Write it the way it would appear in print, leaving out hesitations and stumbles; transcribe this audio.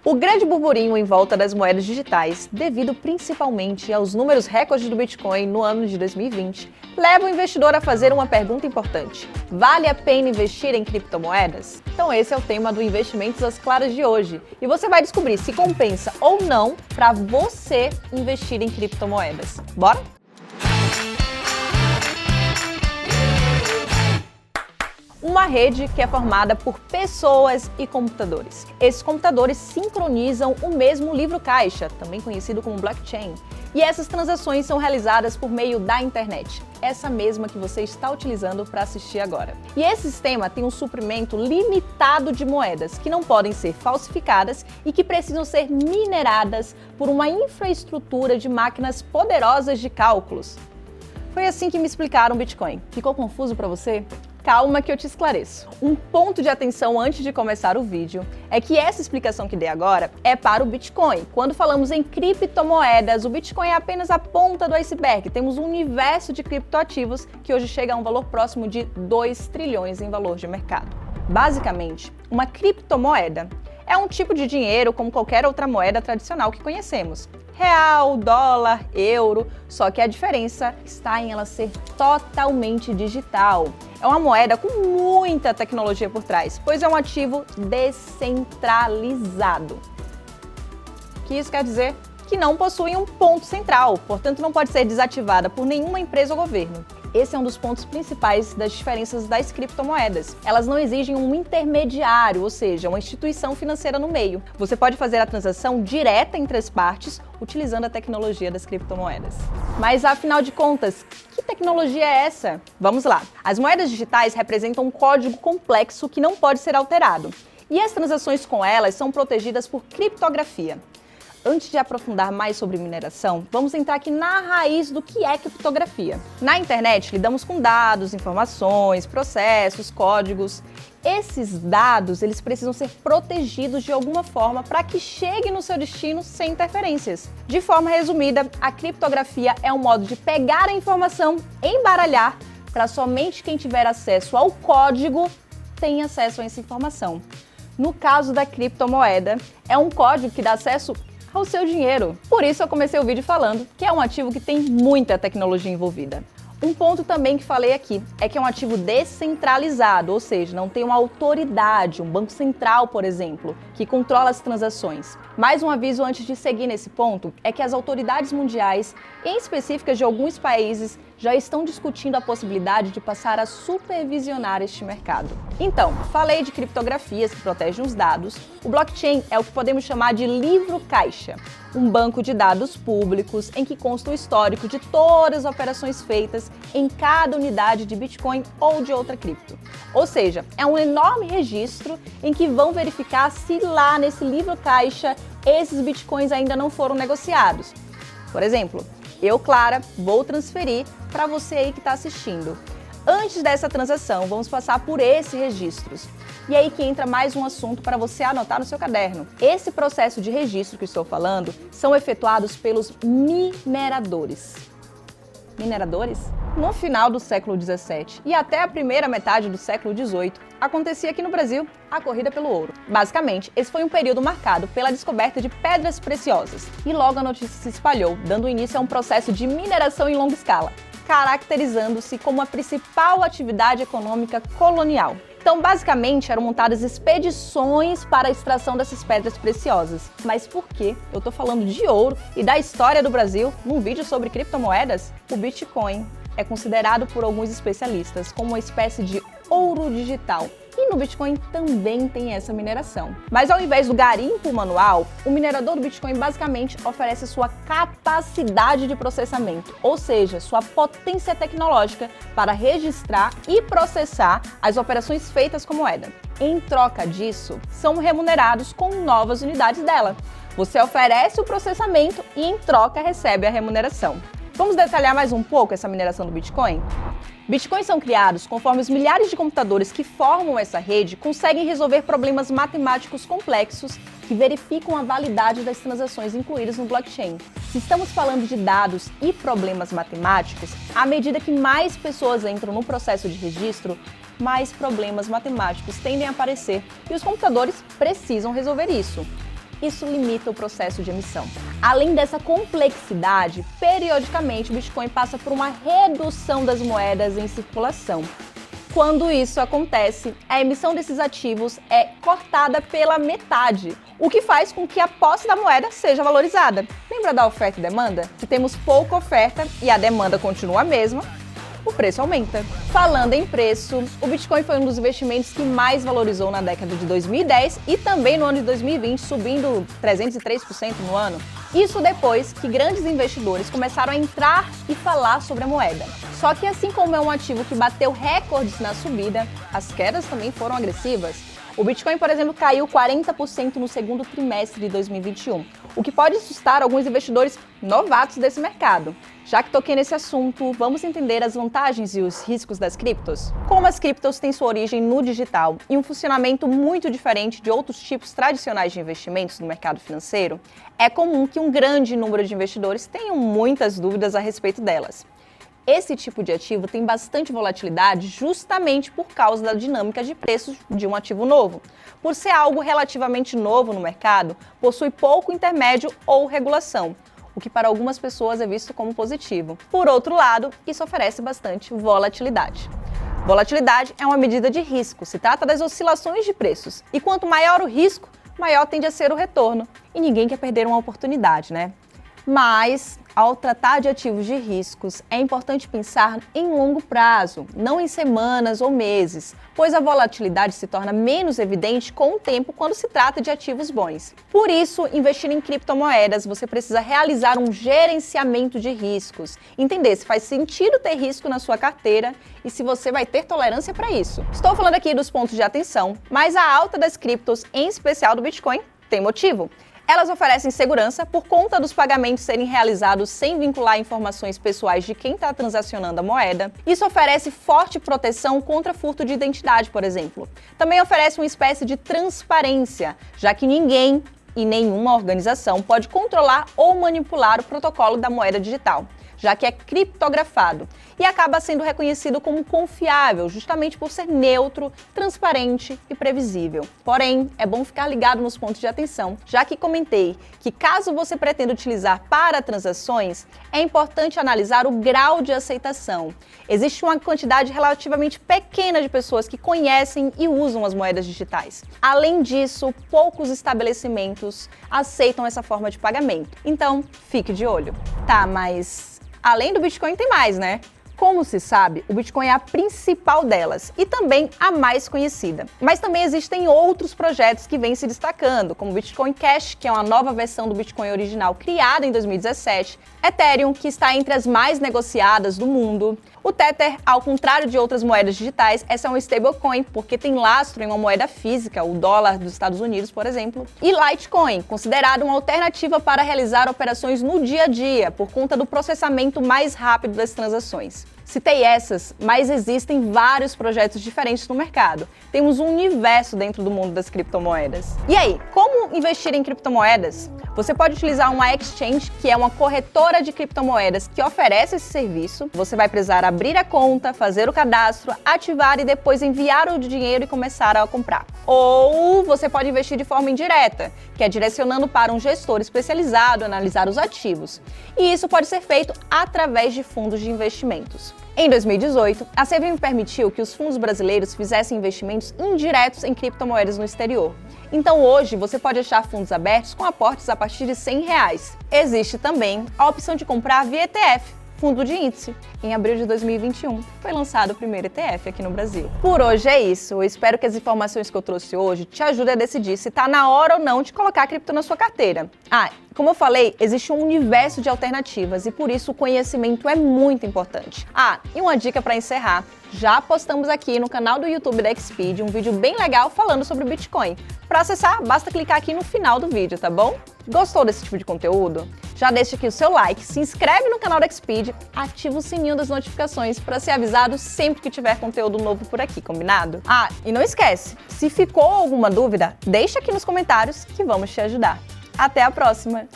O grande burburinho em volta das moedas digitais, devido principalmente aos números recordes do Bitcoin no ano de 2020, leva o investidor a fazer uma pergunta importante: vale a pena investir em criptomoedas? Então esse é o tema do Investimentos às Claras de hoje, e você vai descobrir se compensa ou não para você investir em criptomoedas. Bora? Uma rede que é formada por pessoas e computadores. Esses computadores sincronizam o mesmo livro-caixa, também conhecido como blockchain, e essas transações são realizadas por meio da internet, essa mesma que você está utilizando para assistir agora. E esse sistema tem um suprimento limitado de moedas que não podem ser falsificadas e que precisam ser mineradas por uma infraestrutura de máquinas poderosas de cálculos. Foi assim que me explicaram o Bitcoin. Ficou confuso para você? Calma que eu te esclareço. Um ponto de atenção antes de começar o vídeo é que essa explicação que dei agora é para o Bitcoin. Quando falamos em criptomoedas, o Bitcoin é apenas a ponta do iceberg. Temos um universo de criptoativos que hoje chega a um valor próximo de 2 trilhões em valor de mercado. Basicamente, uma criptomoeda é um tipo de dinheiro como qualquer outra moeda tradicional que conhecemos. Real, dólar, euro, só que a diferença está em ela ser totalmente digital. É uma moeda com muita tecnologia por trás, pois é um ativo descentralizado. O que isso quer dizer? Que não possui um ponto central, portanto não pode ser desativada por nenhuma empresa ou governo. Esse é um dos pontos principais das diferenças das criptomoedas. Elas não exigem um intermediário, ou seja, uma instituição financeira no meio. Você pode fazer a transação direta entre as partes utilizando a tecnologia das criptomoedas. Mas afinal de contas, que tecnologia é essa? Vamos lá. As moedas digitais representam um código complexo que não pode ser alterado. E as transações com elas são protegidas por criptografia. Antes de aprofundar mais sobre mineração, vamos entrar aqui na raiz do que é criptografia. Na internet, lidamos com dados, informações, processos, códigos. Esses dados, eles precisam ser protegidos de alguma forma para que cheguem no seu destino sem interferências. De forma resumida, a criptografia é um modo de pegar a informação, embaralhar, para somente quem tiver acesso ao código tenha acesso a essa informação. No caso da criptomoeda, é um código que dá acesso ao seu dinheiro. Por isso eu comecei o vídeo falando que é um ativo que tem muita tecnologia envolvida. Um ponto também que falei aqui é que é um ativo descentralizado, ou seja, não tem uma autoridade, um banco central, por exemplo, que controla as transações. Mais um aviso antes de seguir nesse ponto é que as autoridades mundiais, em específicas de alguns países, já estão discutindo a possibilidade de passar a supervisionar este mercado. Então, falei de criptografias que protegem os dados. O blockchain é o que podemos chamar de livro-caixa, um banco de dados públicos em que consta o histórico de todas as operações feitas em cada unidade de Bitcoin ou de outra cripto. Ou seja, é um enorme registro em que vão verificar se lá nesse livro-caixa esses Bitcoins ainda não foram negociados. Por exemplo, eu, Clara, vou transferir para você aí que está assistindo. Antes dessa transação, vamos passar por esses registros. E aí que entra mais um assunto para você anotar no seu caderno. Esse processo de registro que estou falando são efetuados pelos mineradores. Mineradores? No final do século XVII e até a primeira metade do século XVIII, acontecia aqui no Brasil a corrida pelo ouro. Basicamente, esse foi um período marcado pela descoberta de pedras preciosas. E logo a notícia se espalhou, dando início a um processo de mineração em longa escala, caracterizando-se como a principal atividade econômica colonial. Então, basicamente, eram montadas expedições para a extração dessas pedras preciosas. Mas por que eu tô falando de ouro e da história do Brasil num vídeo sobre criptomoedas? O Bitcoin é considerado por alguns especialistas como uma espécie de ouro digital. E no Bitcoin também tem essa mineração. Mas ao invés do garimpo manual, o minerador do Bitcoin basicamente oferece sua capacidade de processamento, ou seja, sua potência tecnológica para registrar e processar as operações feitas com moeda. Em troca disso, são remunerados com novas unidades dela. Você oferece o processamento e em troca recebe a remuneração. Vamos detalhar mais um pouco essa mineração do Bitcoin? Bitcoins são criados conforme os milhares de computadores que formam essa rede conseguem resolver problemas matemáticos complexos que verificam a validade das transações incluídas no blockchain. Se estamos falando de dados e problemas matemáticos, à medida que mais pessoas entram no processo de registro, mais problemas matemáticos tendem a aparecer e os computadores precisam resolver isso. Isso limita o processo de emissão. Além dessa complexidade, periodicamente o Bitcoin passa por uma redução das moedas em circulação. Quando isso acontece, a emissão desses ativos é cortada pela metade, o que faz com que a posse da moeda seja valorizada. Lembra da oferta e demanda? Se temos pouca oferta e a demanda continua a mesma, o preço aumenta. Falando em preço, o Bitcoin foi um dos investimentos que mais valorizou na década de 2010 e também no ano de 2020, subindo 303% no ano. Isso depois que grandes investidores começaram a entrar e falar sobre a moeda. Só que assim como é um ativo que bateu recordes na subida, as quedas também foram agressivas. O Bitcoin, por exemplo, caiu 40% no segundo trimestre de 2021, o que pode assustar alguns investidores novatos desse mercado. Já que toquei nesse assunto, vamos entender as vantagens e os riscos das criptos? Como as criptos têm sua origem no digital e um funcionamento muito diferente de outros tipos tradicionais de investimentos no mercado financeiro, é comum que um grande número de investidores tenham muitas dúvidas a respeito delas. Esse tipo de ativo tem bastante volatilidade justamente por causa da dinâmica de preços de um ativo novo. Por ser algo relativamente novo no mercado, possui pouco intermédio ou regulação, o que para algumas pessoas é visto como positivo. Por outro lado, isso oferece bastante volatilidade. Volatilidade é uma medida de risco, se trata das oscilações de preços. E quanto maior o risco, maior tende a ser o retorno. E ninguém quer perder uma oportunidade, né? Mas, ao tratar de ativos de riscos, é importante pensar em longo prazo, não em semanas ou meses, pois a volatilidade se torna menos evidente com o tempo quando se trata de ativos bons. Por isso, investir em criptomoedas, você precisa realizar um gerenciamento de riscos, entender se faz sentido ter risco na sua carteira e se você vai ter tolerância para isso. Estou falando aqui dos pontos de atenção, mas a alta das criptos, em especial do Bitcoin, tem motivo. Elas oferecem segurança por conta dos pagamentos serem realizados sem vincular informações pessoais de quem está transacionando a moeda. Isso oferece forte proteção contra furto de identidade, por exemplo. Também oferece uma espécie de transparência, já que ninguém e nenhuma organização pode controlar ou manipular o protocolo da moeda digital, já que é criptografado e acaba sendo reconhecido como confiável, justamente por ser neutro, transparente e previsível. Porém, é bom ficar ligado nos pontos de atenção, já que comentei que caso você pretenda utilizar para transações, é importante analisar o grau de aceitação. Existe uma quantidade relativamente pequena de pessoas que conhecem e usam as moedas digitais. Além disso, poucos estabelecimentos aceitam essa forma de pagamento. Então, fique de olho. Tá, mas além do Bitcoin tem mais, né? Como se sabe, o Bitcoin é a principal delas e também a mais conhecida. Mas também existem outros projetos que vêm se destacando, como o Bitcoin Cash, que é uma nova versão do Bitcoin original criada em 2017, Ethereum, que está entre as mais negociadas do mundo. O Tether, ao contrário de outras moedas digitais, essa é uma stablecoin, porque tem lastro em uma moeda física, o dólar dos Estados Unidos, por exemplo. E Litecoin, considerado uma alternativa para realizar operações no dia a dia, por conta do processamento mais rápido das transações. Citei essas, mas existem vários projetos diferentes no mercado. Temos um universo dentro do mundo das criptomoedas. E aí, como investir em criptomoedas? Você pode utilizar uma exchange, que é uma corretora de criptomoedas que oferece esse serviço. Você vai precisar abrir a conta, fazer o cadastro, ativar e depois enviar o dinheiro e começar a comprar. Ou você pode investir de forma indireta, que é direcionando para um gestor especializado, analisar os ativos. E isso pode ser feito através de fundos de investimentos. Em 2018, a CVM permitiu que os fundos brasileiros fizessem investimentos indiretos em criptomoedas no exterior. Então hoje você pode achar fundos abertos com aportes a partir de R$100. Existe também a opção de comprar via ETF, fundo de índice. Em abril de 2021, foi lançado o primeiro ETF aqui no Brasil. Por hoje é isso. Eu espero que as informações que eu trouxe hoje te ajudem a decidir se está na hora ou não de colocar cripto na sua carteira. Como eu falei, existe um universo de alternativas e por isso o conhecimento é muito importante. E uma dica para encerrar. Já postamos aqui no canal do YouTube da XPED um vídeo bem legal falando sobre o Bitcoin. Para acessar, basta clicar aqui no final do vídeo, tá bom? Gostou desse tipo de conteúdo? Já deixa aqui o seu like, se inscreve no canal da XPED, ativa o sininho das notificações para ser avisado sempre que tiver conteúdo novo por aqui, combinado? E não esquece, se ficou alguma dúvida, deixa aqui nos comentários que vamos te ajudar. Até a próxima!